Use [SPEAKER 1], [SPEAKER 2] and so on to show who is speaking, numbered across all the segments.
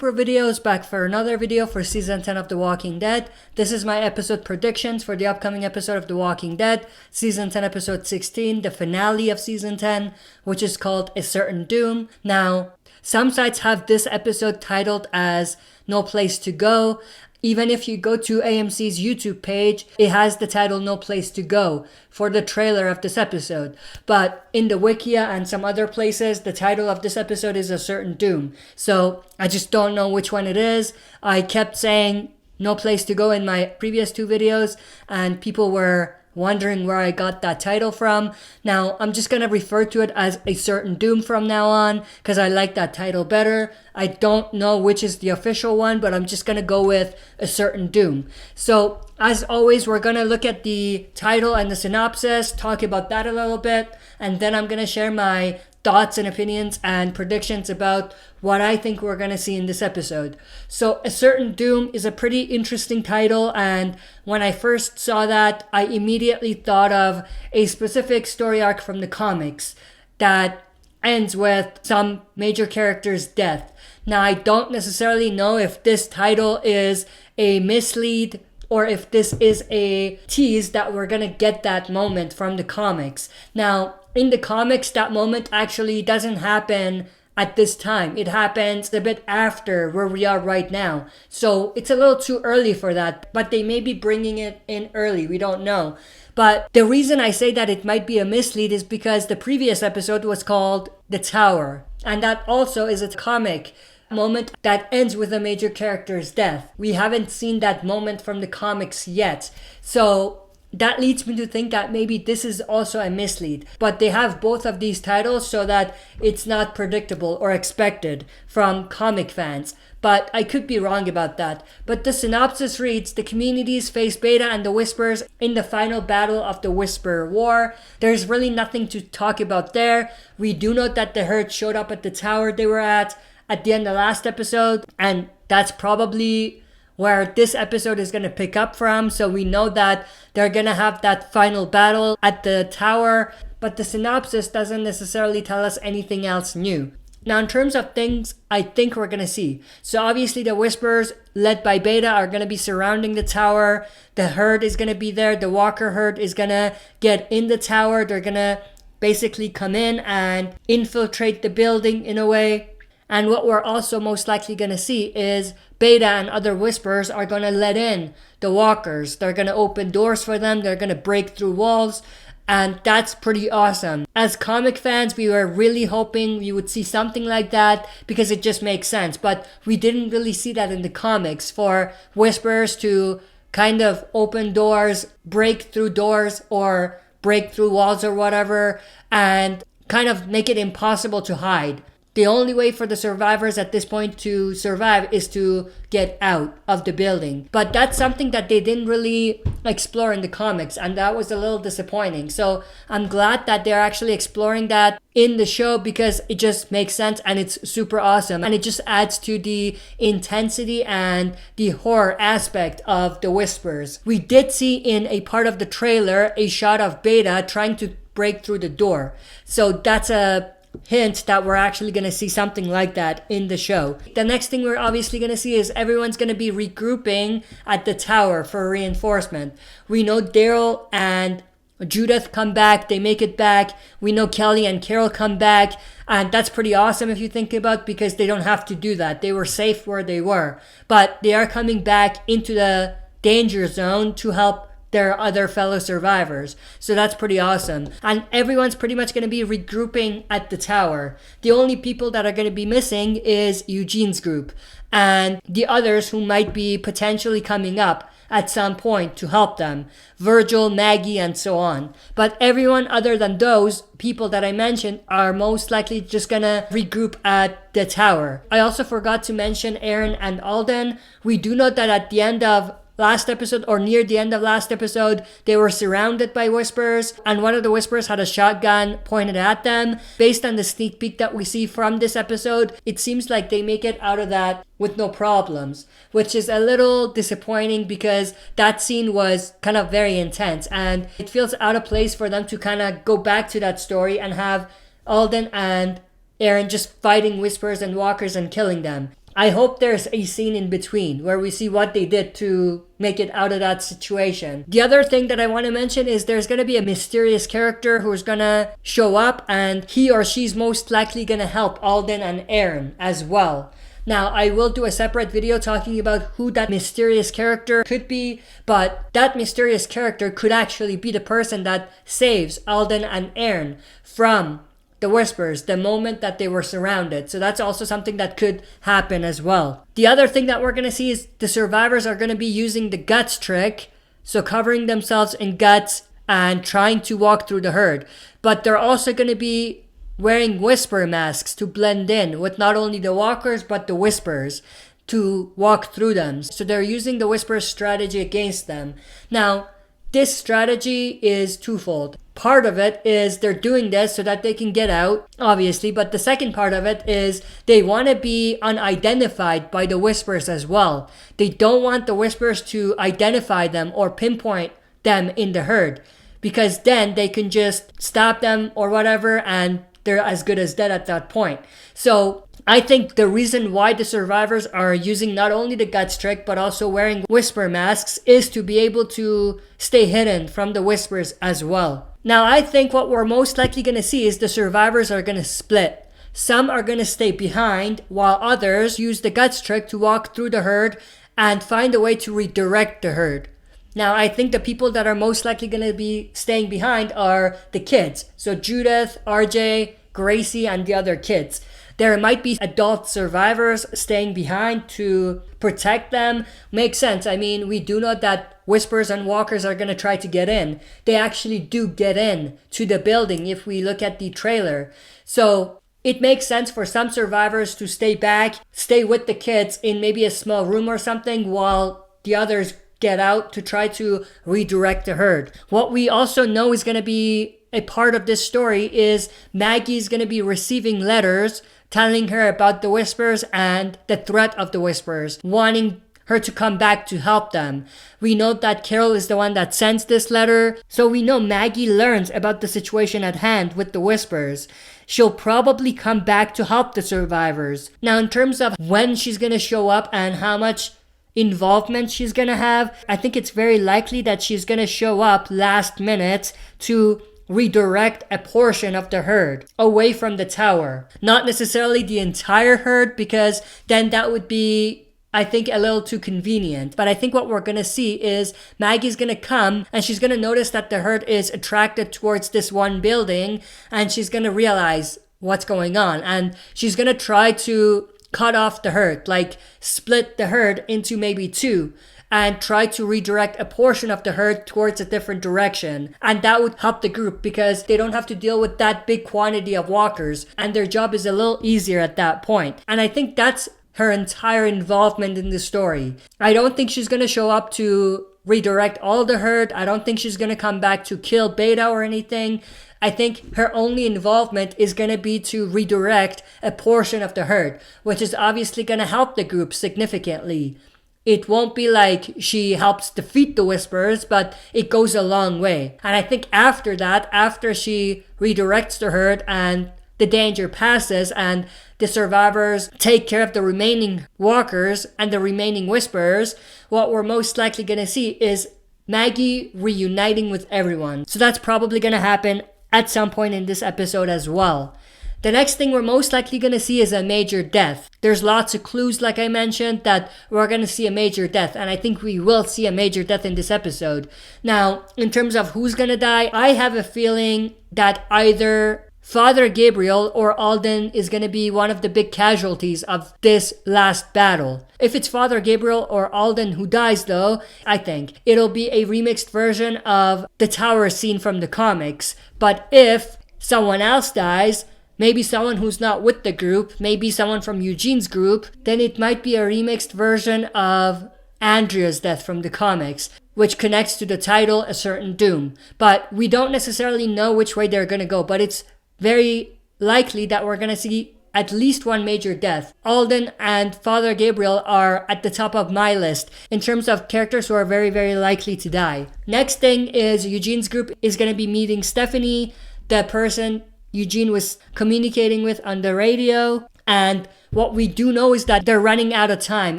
[SPEAKER 1] Super Videos, back for another video for Season 10 of The Walking Dead. This is my episode predictions for the upcoming episode of The Walking Dead, Season 10, Episode 16, the finale of Season 10, which is called A Certain Doom. Now, some sites have this episode titled as No Place to Go. Even if you go to AMC's YouTube page, it has the title No Place to Go for the trailer of this episode. But in the Wikia and some other places, the title of this episode is A Certain Doom. So I just don't know which one it is. I kept saying No Place to Go in my previous two videos, and people were wondering where I got that title from. Now, I'm just going to refer to it as A Certain Doom from now on because I like that title better. I don't know which is the official one, but I'm just going to go with A Certain Doom. So, as always, we're going to look at the title and the synopsis, talk about that a little bit, and then I'm going to share my thoughts and opinions and predictions about what I think we're going to see in this episode. So A Certain Doom is a pretty interesting title, and when I first saw that, I immediately thought of a specific story arc from the comics that ends with some major character's death. Now, I don't necessarily know if this title is a mislead or if this is a tease that we're going to get that moment from the comics. Now, in the comics, that moment actually doesn't happen at this time. It happens a bit after where we are right now. So it's a little too early for that, but they may be bringing it in early. We don't know. But the reason I say that it might be a mislead is because the previous episode was called The Tower. And that also is a comic moment that ends with a major character's death. We haven't seen that moment from the comics yet. So that leads me to think that maybe this is also a mislead. But they have both of these titles so that it's not predictable or expected from comic fans. But I could be wrong about that. But the synopsis reads, the communities face Beta and the Whispers in the final battle of the Whisper War. There's really nothing to talk about there. We do know that the Herd showed up at the tower they were at the end of last episode. And that's probably where this episode is going to pick up from. So we know that they're going to have that final battle at the tower, but the synopsis doesn't necessarily tell us anything else new. Now, in terms of things I think we're going to see. So obviously the Whispers, led by Beta, are going to be surrounding the tower. The Herd is going to be there. The Walker Herd is going to get in the tower. They're going to basically come in and infiltrate the building in a way. And what we're also most likely going to see is Beta and other Whispers are going to let in the Walkers. They're going to open doors for them. They're going to break through walls. And that's pretty awesome. As comic fans, we were really hoping we would see something like that because it just makes sense. But we didn't really see that in the comics for Whispers to kind of open doors, break through doors, or break through walls or whatever, and kind of make it impossible to hide. The only way for the survivors at this point to survive is to get out of the building. But that's something that they didn't really explore in the comics, and that was a little disappointing. So I'm glad that they're actually exploring that in the show because it just makes sense and it's super awesome. And it just adds to the intensity and the horror aspect of the Whispers. We did see in a part of the trailer a shot of Beta trying to break through the door. So that's a hint that we're actually going to see something like that in the show. The next thing we're obviously going to see is everyone's going to be regrouping at the tower for reinforcement. We know Daryl and Judith come back. They make it back. We know Kelly and Carol come back. And that's pretty awesome if you think about it because they don't have to do that. They were safe where they were. But they are coming back into the danger zone to help their other fellow survivors. So that's pretty awesome. And everyone's pretty much going to be regrouping at the tower. The only people that are going to be missing is Eugene's group and the others who might be potentially coming up at some point to help them. Virgil, Maggie, and so on. But everyone other than those people that I mentioned are most likely just going to regroup at the tower. I also forgot to mention Aaron and Alden. We do know that at the end of last episode, or near the end of last episode, they were surrounded by Whispers, and one of the Whispers had a shotgun pointed at them. Based on the sneak peek that we see from this episode, it seems like they make it out of that with no problems, which is a little disappointing because that scene was kind of very intense, and it feels out of place for them to kind of go back to that story and have Alden and Aaron just fighting Whispers and Walkers and killing them. I hope there's a scene in between where we see what they did to make it out of that situation. The other thing that I want to mention is there's going to be a mysterious character who's going to show up, and he or she's most likely going to help Alden and Aaron as well. Now, I will do a separate video talking about who that mysterious character could be, but that mysterious character could actually be the person that saves Alden and Aaron from the Whispers the moment that they were surrounded. So that's also something that could happen as well. The other thing that we're going to see is the survivors are going to be using the guts trick, so covering themselves in guts and trying to walk through the herd. But they're also going to be wearing whisper masks to blend in with not only the walkers but the Whispers to walk through them. So they're using the Whispers strategy against them. Now, this strategy is twofold. Part of it is they're doing this so that they can get out, obviously, but the second part of it is they want to be unidentified by the Whispers as well. They don't want the Whispers to identify them or pinpoint them in the herd, because then they can just stop them or whatever and they're as good as dead at that point. So I think the reason why the survivors are using not only the guts trick but also wearing whisper masks is to be able to stay hidden from the Whispers as well. Now, I think what we're most likely going to see is the survivors are going to split. Some are going to stay behind while others use the guts trick to walk through the herd and find a way to redirect the herd. Now, I think the people that are most likely going to be staying behind are the kids. So Judith, RJ, Gracie, and the other kids. There might be adult survivors staying behind to protect them. Makes sense. I mean, we do know that Whispers and Walkers are going to try to get in. They actually do get in to the building if we look at the trailer. So it makes sense for some survivors to stay back, stay with the kids in maybe a small room or something while the others get out to try to redirect the herd. What we also know is going to be a part of this story is Maggie's going to be receiving letters telling her about the Whispers and the threat of the Whispers, wanting her to come back to help them. We know that Carol is the one that sends this letter, so we know Maggie learns about the situation at hand with the Whispers. She'll probably come back to help the survivors. Now, in terms of when she's going to show up and how much involvement she's going to have, I think it's very likely that she's going to show up last minute to redirect a portion of the herd away from the tower. Not necessarily the entire herd, because then that would be, I think, a little too convenient. But I think what we're going to see is Maggie's going to come and she's going to notice that the herd is attracted towards this one building, and she's going to realize what's going on, and she's going to try to cut off the herd, like split the herd into maybe two and try to redirect a portion of the herd towards a different direction. And that would help the group because they don't have to deal with that big quantity of walkers and their job is a little easier at that point. And I think that's her entire involvement in the story. I don't think she's going to show up to redirect all the herd. I don't think she's going to come back to kill Beta or anything. I think her only involvement is going to be to redirect a portion of the herd, which is obviously going to help the group significantly. It won't be like she helps defeat the Whispers, but it goes a long way. And I think after that, after she redirects the herd and the danger passes and the survivors take care of the remaining walkers and the remaining Whispers, what we're most likely going to see is Maggie reuniting with everyone. So that's probably going to happen at some point in this episode as well. The next thing we're most likely going to see is a major death. There's lots of clues, like I mentioned, that we're going to see a major death, and I think we will see a major death in this episode. Now, in terms of who's going to die, I have a feeling that either Father Gabriel or Alden is going to be one of the big casualties of this last battle. If it's Father Gabriel or Alden who dies, though, I think it'll be a remixed version of the tower scene from the comics. But if someone else dies, maybe someone who's not with the group, maybe someone from Eugene's group, then it might be a remixed version of Andrea's death from the comics, which connects to the title A Certain Doom. But we don't necessarily know which way they're going to go, but it's very likely that we're going to see at least one major death. Alden and Father Gabriel are at the top of my list in terms of characters who are very, very likely to die. Next thing is Eugene's group is going to be meeting Stephanie, the person Eugene was communicating with on the radio. And what we do know is that they're running out of time,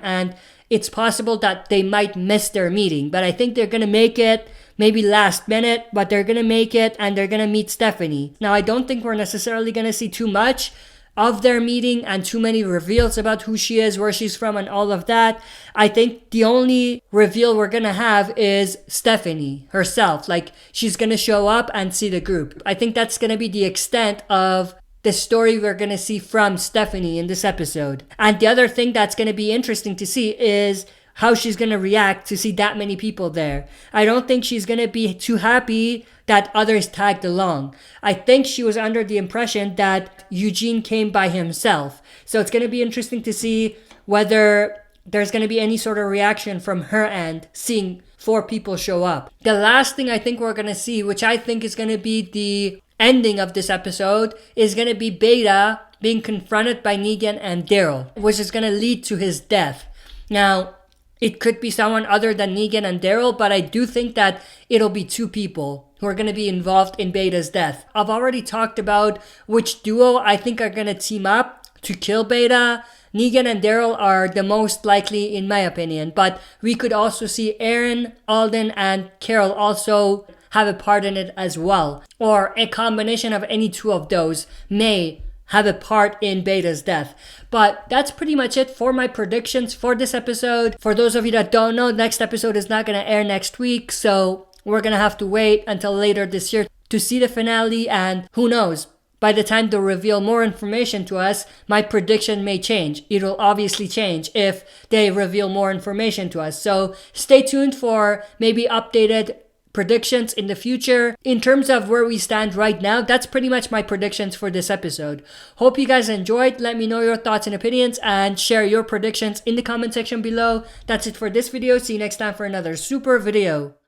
[SPEAKER 1] and it's possible that they might miss their meeting. But I think they're going to make it, maybe last minute, but they're going to make it, and they're going to meet Stephanie. Now, I don't think we're necessarily going to see too much of their meeting and too many reveals about who she is, where she's from, and all of that. I think the only reveal we're gonna have is Stephanie herself. Like, she's gonna show up and see the group. I think that's gonna be the extent of the story we're gonna see from Stephanie in this episode. And the other thing that's gonna be interesting to see is how she's gonna react to see that many people there. I don't think she's gonna be too happy that others tagged along. I think she was under the impression that Eugene came by himself. So it's going to be interesting to see whether there's going to be any sort of reaction from her end seeing 4 people show up. The last thing I think we're going to see, which I think is going to be the ending of this episode, is going to be Beta being confronted by Negan and Daryl, which is going to lead to his death. Now, it could be someone other than Negan and Daryl, but I do think that it'll be 2 people who are going to be involved in Beta's death. I've already talked about which duo I think are going to team up to kill Beta. Negan and Daryl are the most likely in my opinion, but we could also see Aaron, Alden, and Carol also have a part in it as well. Or a combination of any 2 of those may have a part in Beta's death. But that's pretty much it for my predictions for this episode. For those of you that don't know, next episode is not going to air next week, so we're going to have to wait until later this year to see the finale, and who knows, by the time they reveal more information to us, my prediction may change. It will obviously change if they reveal more information to us. So stay tuned for maybe updated predictions in the future. In terms of where we stand right now, that's pretty much my predictions for this episode. Hope you guys enjoyed. Let me know your thoughts and opinions and share your predictions in the comment section below. That's it for this video. See you next time for another super video.